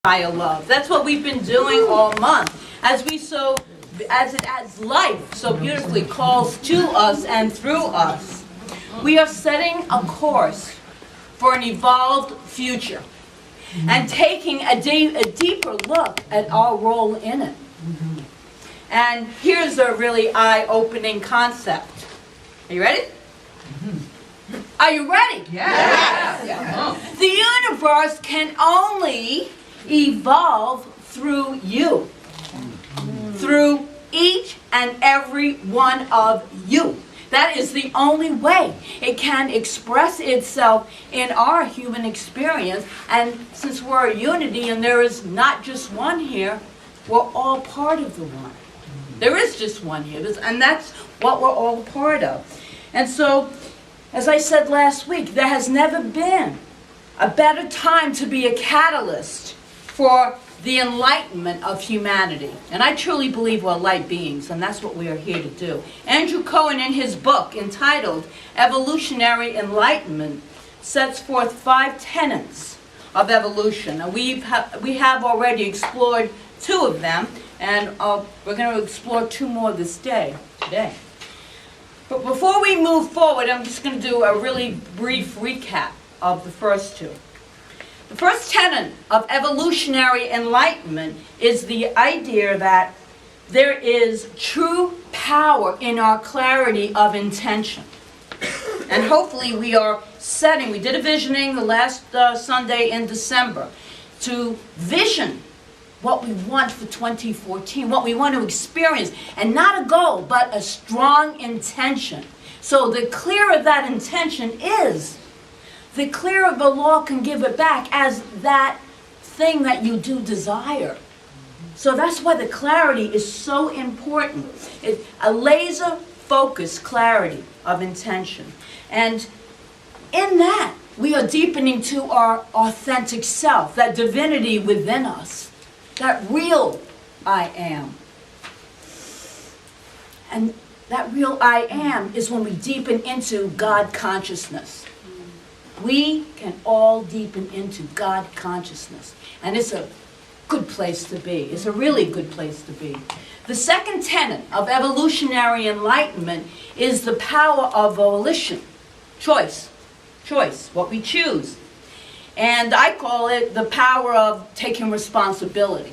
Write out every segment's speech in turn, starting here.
Higher love. That's what we've been doing all month. As it adds life so beautifully calls to us and through us. We are setting a course for an evolved future and taking a deeper look at our role in it. And here's a really eye-opening concept. Are you ready? Are you ready? Yes. Yeah. The universe can only evolve through you. Through each and every one of you. That is the only way it can express itself in our human experience. And since we're a unity and there is not just one here, we're all part of the one. There is just one here, and that's what we're all part of. And so, as I said last week, there has never been a better time to be a catalyst for the enlightenment of humanity. And I truly believe we're light beings, and that's what we are here to do. Andrew Cohen, in his book entitled Evolutionary Enlightenment, sets forth 5 tenets of evolution. And we have already explored 2 of them, and we're going to explore 2 more today. But before we move forward, I'm just going to do a really brief recap of the first 2. The first tenet of evolutionary enlightenment is the idea that there is true power in our clarity of intention. And hopefully we did a visioning the last Sunday in December, to vision what we want for 2014, what we want to experience, and not a goal, but a strong intention. So the clearer that intention is, the clearer the law can give it back as that thing that you do desire. So that's why the clarity is so important. It's a laser-focused clarity of intention. And in that, we are deepening to our authentic self, that divinity within us, that real I am. And that real I am is when we deepen into God consciousness. We can all deepen into God consciousness. And it's a good place to be. It's a really good place to be. The second tenet of evolutionary enlightenment is the power of volition. Choice, what we choose. And I call it the power of taking responsibility.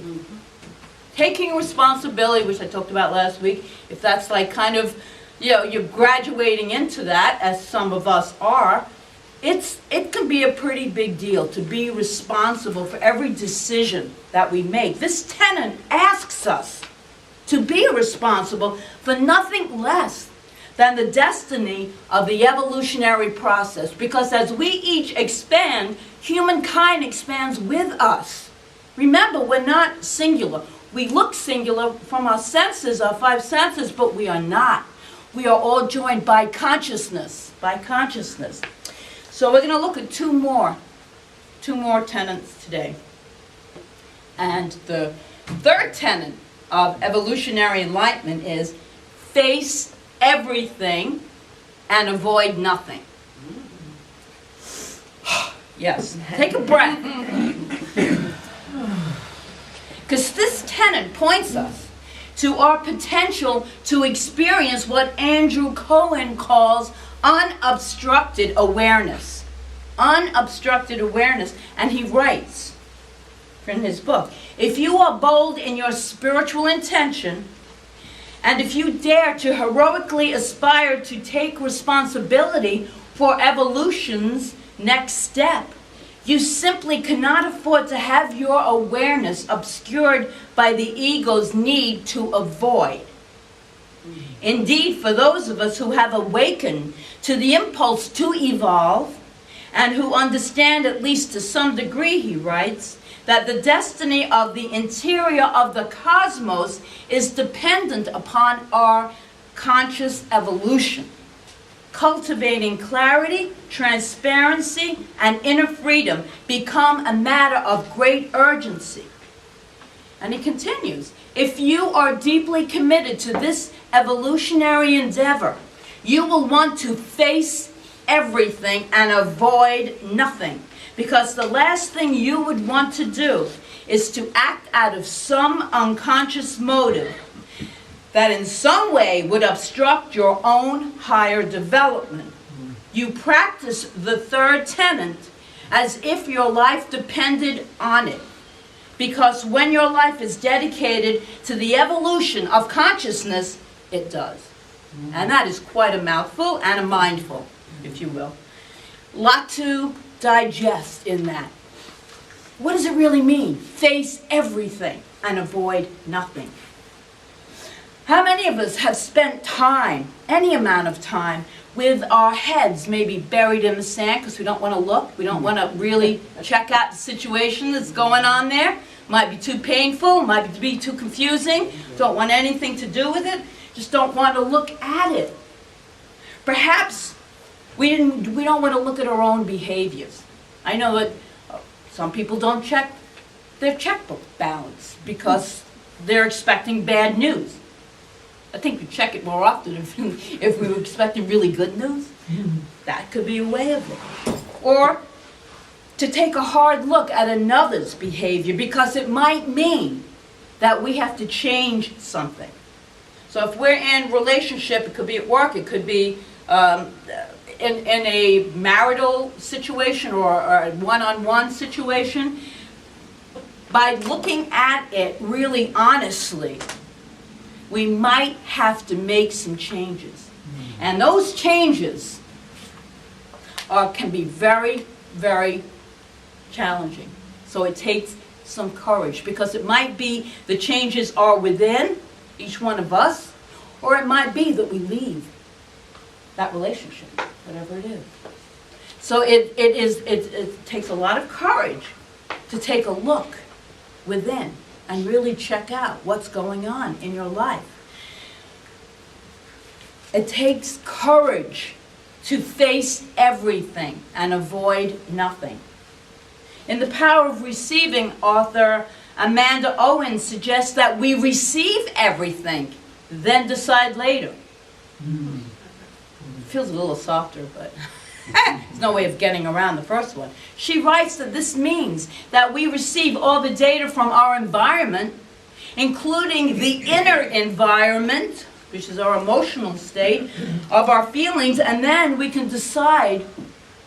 Taking responsibility, which I talked about last week, if that's like kind of, you're graduating into that, as some of us are, it can be a pretty big deal to be responsible for every decision that we make. This tenet asks us to be responsible for nothing less than the destiny of the evolutionary process. Because as we each expand, humankind expands with us. Remember, we're not singular. We look singular from our senses, our 5 senses, but we are not. We are all joined by consciousness. So we're going to look at 2 more tenets today. And the third tenet of evolutionary enlightenment is face everything and avoid nothing. Yes, take a breath. Because this tenet points us to our potential to experience what Andrew Cohen calls unobstructed awareness. Unobstructed awareness. And he writes in his book, if you are bold in your spiritual intention, and if you dare to heroically aspire to take responsibility for evolution's next step, you simply cannot afford to have your awareness obscured by the ego's need to avoid. Indeed, for those of us who have awakened to the impulse to evolve, and who understand, at least to some degree, he writes, that the destiny of the interior of the cosmos is dependent upon our conscious evolution. Cultivating clarity, transparency, and inner freedom become a matter of great urgency. And he continues, if you are deeply committed to this evolutionary endeavor, you will want to face everything and avoid nothing. Because the last thing you would want to do is to act out of some unconscious motive that in some way would obstruct your own higher development. You practice the third tenet as if your life depended on it. Because when your life is dedicated to the evolution of consciousness, it does. And that is quite a mouthful and a mindful, if you will. Lot to digest in that. What does it really mean? Face everything and avoid nothing. How many of us have spent time, any amount of time, with our heads maybe buried in the sand because we don't want to look, we don't want to really check out the situation that's going on there? Might be too painful, might be too confusing, don't want anything to do with it, just don't want to look at it. Perhaps we don't want to look at our own behaviors. I know that some people don't check their checkbook balance because they're expecting bad news. I think we check it more often if we were expecting really good news. That could be a way of it. Or to take a hard look at another's behavior because it might mean that we have to change something. So if we're in relationship, it could be at work, it could be in a marital situation or a one-on-one situation. By looking at it really honestly, we might have to make some changes. And those changes can be very, very challenging. So it takes some courage because it might be the changes are within each one of us, or it might be that we leave that relationship, whatever it is. So it takes a lot of courage to take a look within and really check out what's going on in your life. It takes courage to face everything and avoid nothing. In The Power of Receiving, author Amanda Owen suggests that we receive everything, then decide later. It feels a little softer, but there's no way of getting around the first one. She writes that this means that we receive all the data from our environment, including the inner environment, which is our emotional state, of our feelings, and then we can decide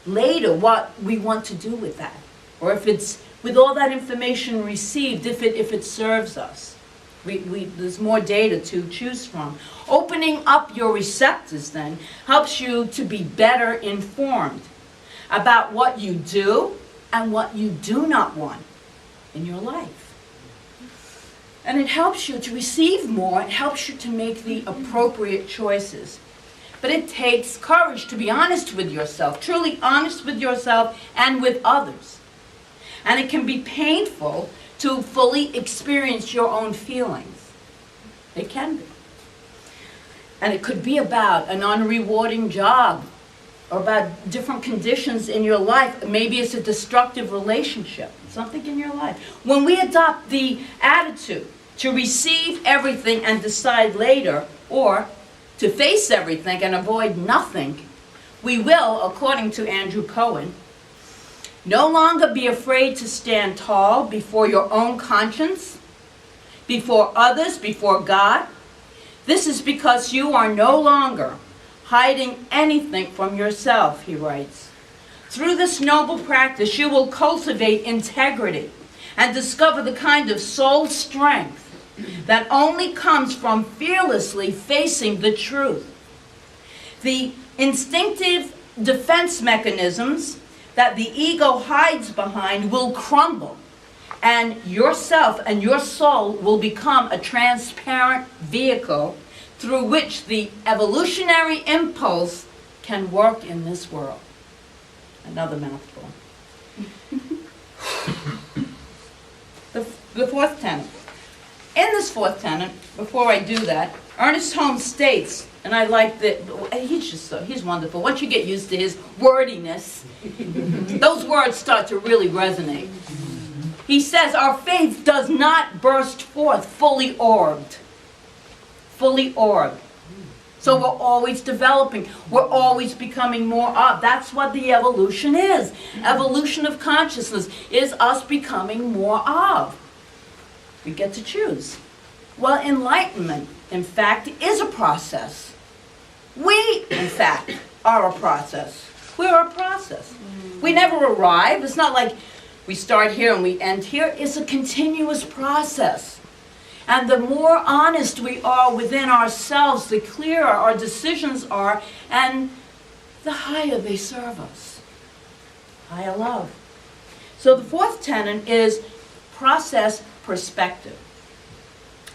later what we want to do with that. Or if it's, with all that information received, if it serves us. There's more data to choose from. Opening up your receptors then helps you to be better informed about what you do and what you do not want in your life. And it helps you to receive more, it helps you to make the appropriate choices. But it takes courage to be honest with yourself, truly honest with yourself and with others. And it can be painful to fully experience your own feelings. It can be. And it could be about an unrewarding job or about different conditions in your life. Maybe it's a destructive relationship, something in your life. When we adopt the attitude to receive everything and decide later, or to face everything and avoid nothing, we will, according to Andrew Cohen, no longer be afraid to stand tall before your own conscience, before others, before God. This is because you are no longer hiding anything from yourself, he writes. Through this noble practice, you will cultivate integrity and discover the kind of soul strength that only comes from fearlessly facing the truth. The instinctive defense mechanisms that the ego hides behind will crumble, and yourself and your soul will become a transparent vehicle through which the evolutionary impulse can work in this world. Another mouthful. The fourth tenet. In this fourth tenet, before I do that, Ernest Holmes states, and I like that, he's wonderful. Once you get used to his wordiness, those words start to really resonate. He says, our faith does not burst forth fully orbed. Fully orbed. So we're always developing. We're always becoming more of. That's what the evolution is. Evolution of consciousness is us becoming more of. We get to choose. Well, enlightenment, in fact, is a process. We, in fact, are a process. We're a process. We never arrive. It's not like we start here and we end here. It's a continuous process. And the more honest we are within ourselves, the clearer our decisions are, and the higher they serve us. Higher love. So the fourth tenet is process perspective.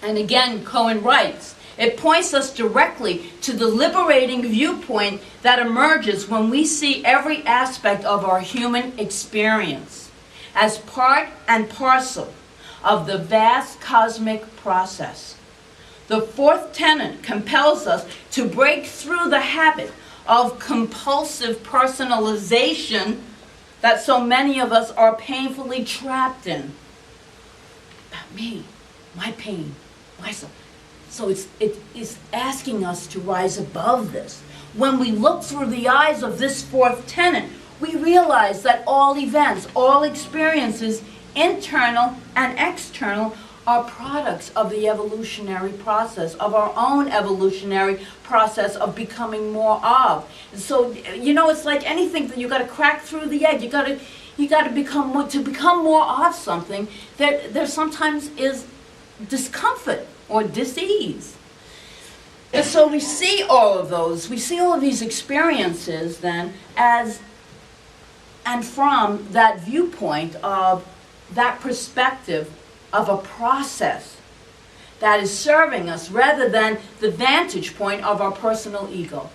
And again, Cohen writes, it points us directly to the liberating viewpoint that emerges when we see every aspect of our human experience as part and parcel of the vast cosmic process. The fourth tenet compels us to break through the habit of compulsive personalization that so many of us are painfully trapped in. About me, my pain, myself. So it is asking us to rise above this. When we look through the eyes of this fourth tenet, we realize that all events, all experiences, internal and external, are products of the evolutionary process, of our own evolutionary process of becoming more of. And so, it's like anything that you got to crack through the egg. You got to become more of something. There sometimes is discomfort or dis-ease. And so we see all of those. We see all of these experiences then as, and from that viewpoint of that perspective of a process that is serving us rather than the vantage point of our personal ego.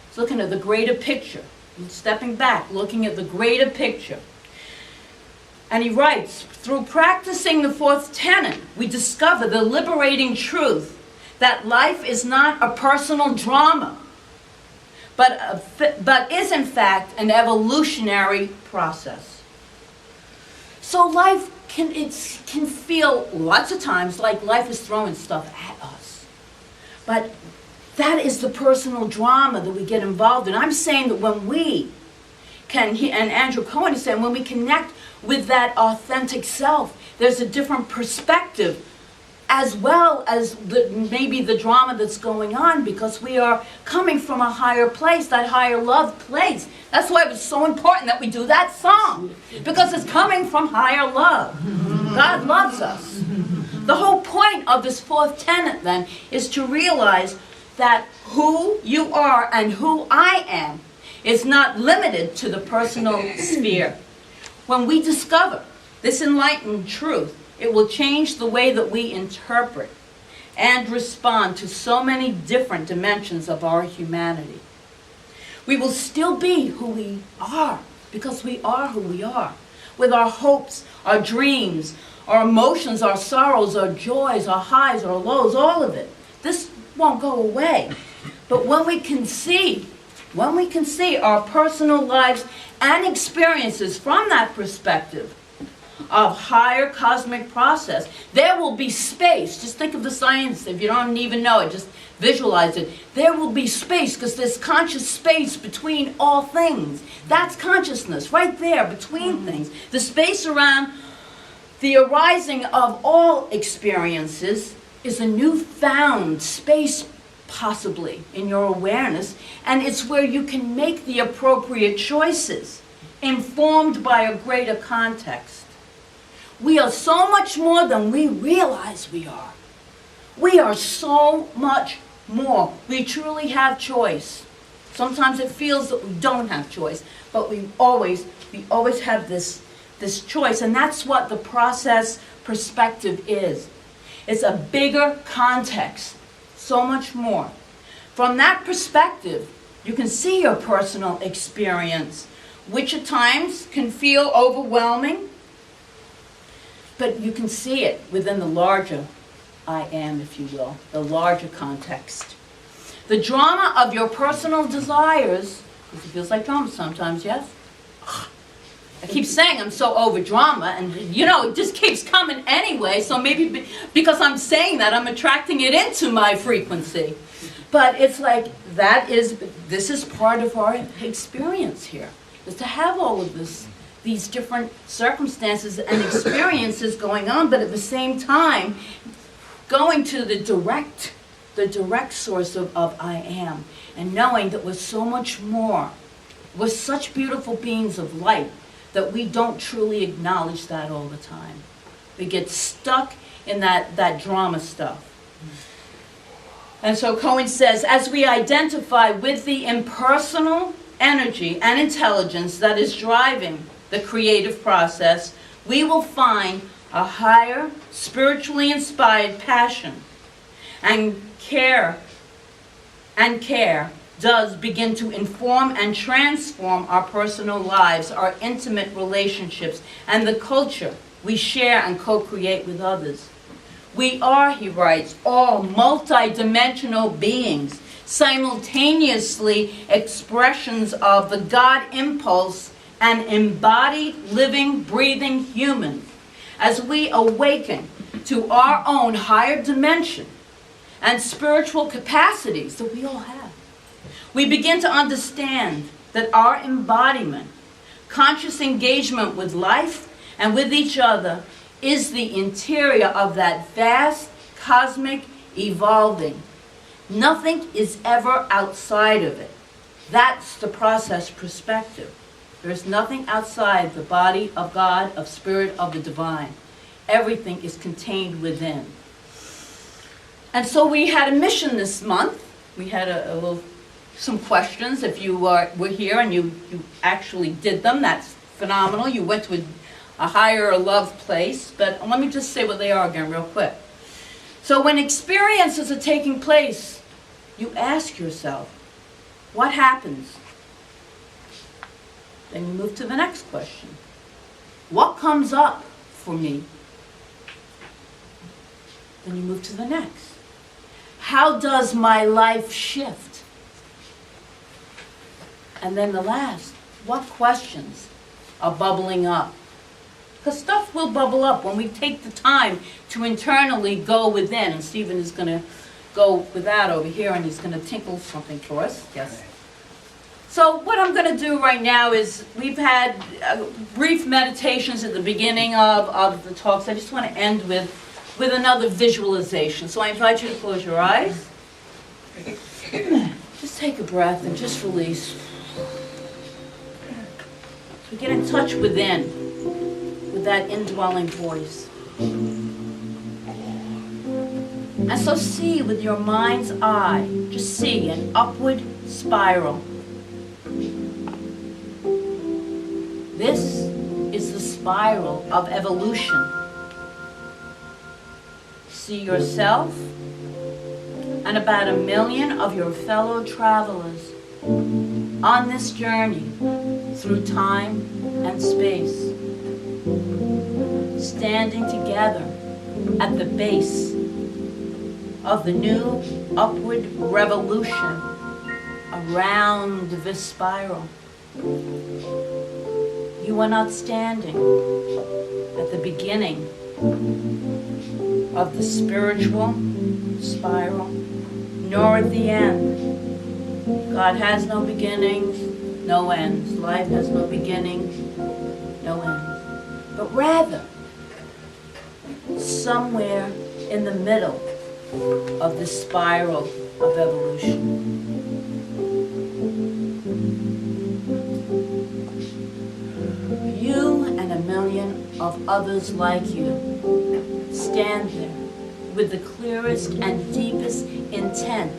It's looking at the greater picture, stepping back, looking at the greater picture. And he writes, through practicing the fourth tenet, we discover the liberating truth that life is not a personal drama, but is in fact an evolutionary process. So life can feel lots of times like life is throwing stuff at us. But that is the personal drama that we get involved in. I'm saying that when we can, and Andrew Cohen is saying, when we connect with that authentic self, there's a different perspective as well as maybe the drama that's going on, because we are coming from a higher place, that higher love place. That's why it was so important that we do that song, because it's coming from higher love. God loves us. The whole point of this fourth tenet then is to realize that who you are and who I am is not limited to the personal sphere. When we discover this enlightened truth, it will change the way that we interpret and respond to so many different dimensions of our humanity. We will still be who we are, because we are who we are, with our hopes, our dreams, our emotions, our sorrows, our joys, our highs, our lows, all of it. This won't go away. But when we can see our personal lives and experiences from that perspective of higher cosmic process, there will be space. Just think of the science. If you don't even know it, just visualize it. There will be space, because there's conscious space between all things. That's consciousness right there between things. The space around the arising of all experiences is a newfound space, possibly, in your awareness, and it's where you can make the appropriate choices, informed by a greater context. We are so much more than we realize we are. We are so much more. We truly have choice. Sometimes it feels that we don't have choice, but we always have this choice, and that's what the process perspective is. It's a bigger context, so much more. From that perspective, you can see your personal experience, which at times can feel overwhelming, but you can see it within the larger I am, if you will, the larger context. The drama of your personal desires, because it feels like drama sometimes, yes? I keep saying I'm so over drama, and it just keeps coming anyway, so maybe because I'm saying that, I'm attracting it into my frequency. But it's like, this is part of our experience here, is to have all of this these different circumstances and experiences going on, but at the same time, going to the direct source of I am, and knowing that we're so much more. We're such beautiful beings of light that we don't truly acknowledge that all the time. We get stuck in that drama stuff. And so Cohen says, as we identify with the impersonal energy and intelligence that is driving the creative process, we will find a higher, spiritually inspired passion. And care does begin to inform and transform our personal lives, our intimate relationships, and the culture we share and co-create with others. We are, he writes, all multidimensional beings, simultaneously expressions of the God impulse and embodied, living, breathing humans. As we awaken to our own higher dimension and spiritual capacities that we all have, we begin to understand that our embodiment, conscious engagement with life and with each other, is the interior of that vast, cosmic, evolving. Nothing is ever outside of it. That's the process perspective. There's nothing outside the body of God, of spirit, of the divine. Everything is contained within. And so we had a mission this month. We had some questions. If you were here and you actually did them, that's phenomenal. You went to a higher love place. But let me just say what they are again real quick. So when experiences are taking place, you ask yourself, what happens? Then you move to the next question. What comes up for me? Then you move to the next. How does my life shift? And then the last, what questions are bubbling up? Because stuff will bubble up when we take the time to internally go within. And Stephen is going to go with that over here, and he's going to tinkle something for us. Yes. So what I'm going to do right now is, we've had brief meditations at the beginning of the talks. I just want to end with another visualization. So I invite you to close your eyes. Just take a breath and just release. So get in touch within, with that indwelling voice. And so see with your mind's eye, just see an upward spiral. This is the spiral of evolution. See yourself and about 1 million of your fellow travelers on this journey through time and space, standing together at the base of the new upward revolution around this spiral. You are not standing at the beginning of the spiritual spiral, nor at the end. God has no beginnings, no ends. Life has no beginnings, no ends. But rather, somewhere in the middle of the spiral of evolution. You and 1 million of others like you stand there with the clearest and deepest intent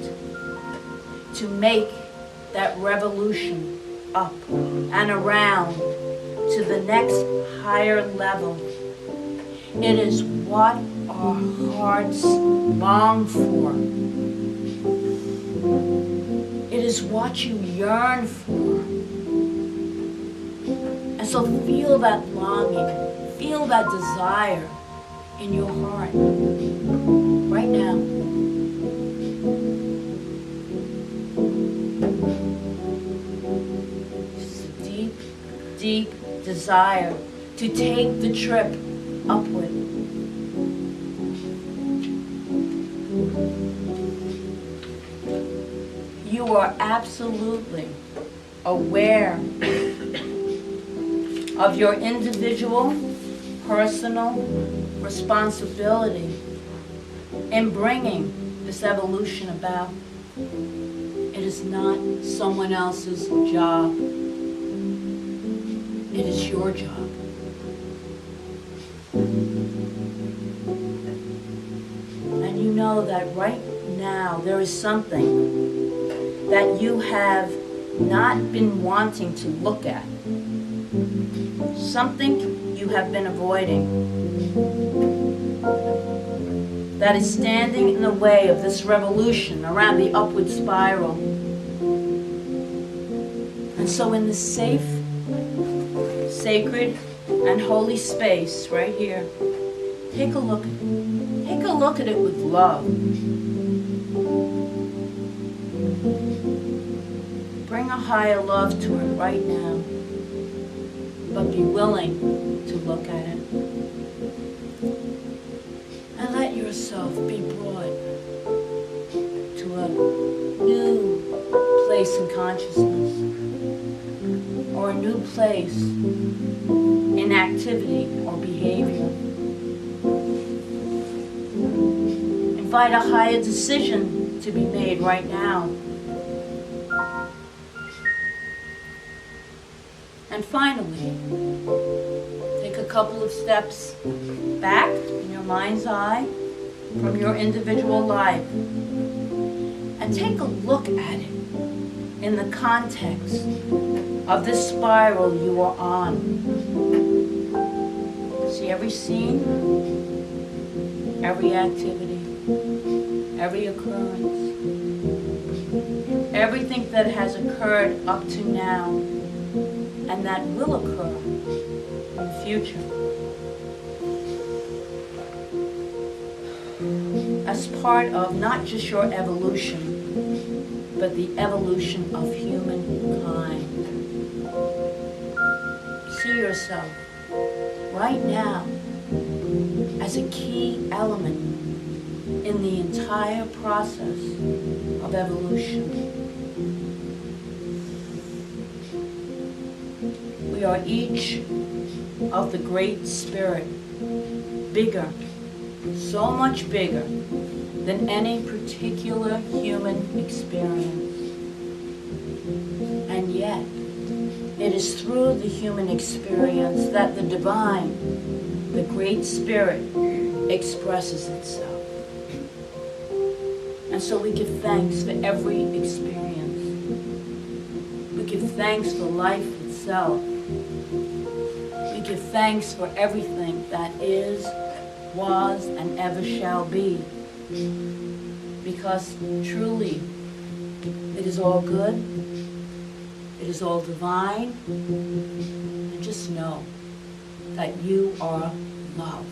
to make that revolution up and around to the next higher level. It is what our hearts long for. It is what you yearn for. And so feel that longing, feel that desire in your heart right now. Just a deep, deep desire to take the trip upward. You are absolutely aware of your individual, personal responsibility in bringing this evolution about. It is not someone else's job. It is your job. And you know that right now there is something that you have not been wanting to look at. Something you have been avoiding. That is standing in the way of this revolution around the upward spiral. And so in this safe, sacred, and holy space right here, take a look at it. Take a look at it with love. Bring a higher love to it right now, but be willing to look at it. And let yourself be brought to a new place in consciousness, or a new place in activity or behavior. Invite a higher decision to be made right now. And finally, take a couple of steps back in your mind's eye from your individual life and take a look at it in the context of this spiral you are on. See every scene, every activity, every occurrence, everything that has occurred up to now and that will occur in the future. As part of not just your evolution, but the evolution of humankind. See yourself right now as a key element in the entire process of evolution. We are each of the Great Spirit, bigger, so much bigger than any particular human experience. And yet, it is through the human experience that the divine, the Great Spirit, expresses itself. And so we give thanks for every experience. We give thanks for life itself. We give thanks for everything that is, was, and ever shall be. Because truly, it is all good, it is all divine, and just know that you are loved.